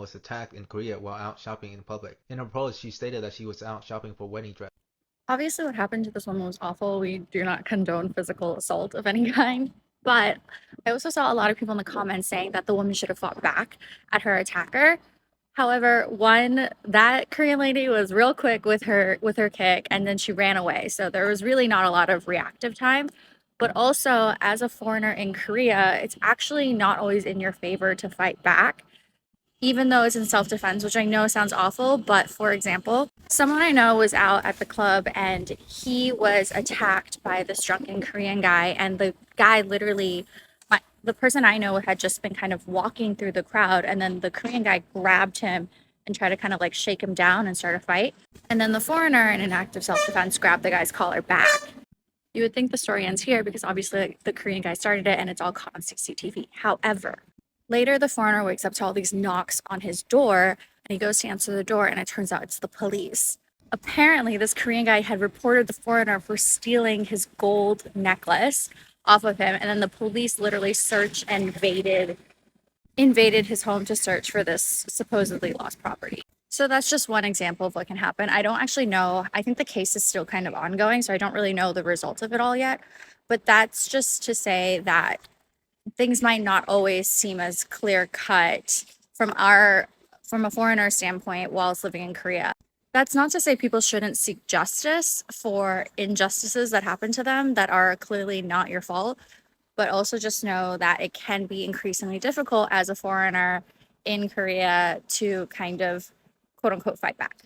was attacked in Korea while out shopping in public. In her post, she stated that she was out shopping for wedding dress. Obviously, what happened to this woman was awful. We do not condone physical assault of any kind. But I also saw a lot of people in the comments saying that the woman should have fought back at her attacker. However, one, that Korean lady was real quick with her kick and then she ran away. So there was really not a lot of reactive time. But also, as a foreigner in Korea, it's actually not always in your favor to fight back even though it's in self defense, which I know sounds awful. But for example, someone I know was out at the club and he was attacked by this drunken Korean guy. And the guy literally, the person I know had just been kind of walking through the crowd. And then the Korean guy grabbed him and tried to kind of like shake him down and start a fight. And then the foreigner, in an act of self defense, grabbed the guy's collar back. You would think the story ends here because obviously like, the Korean guy started it and it's all caught on CCTV. However, later the foreigner wakes up to all these knocks on his door and he goes to answer the door and it turns out it's the police. Apparently, this Korean guy had reported the foreigner for stealing his gold necklace off of him, and then the police literally searched and invaded his home to search for this supposedly lost property. So that's just one example of what can happen. I don't actually know. I think the case is still kind of ongoing, so I don't really know the results of it all yet. But that's just to say that things might not always seem as clear cut from a foreigner standpoint whilst living in Korea. That's not to say people shouldn't seek justice for injustices that happen to them that are clearly not your fault, but also just know that it can be increasingly difficult as a foreigner in Korea to kind of quote unquote fight back.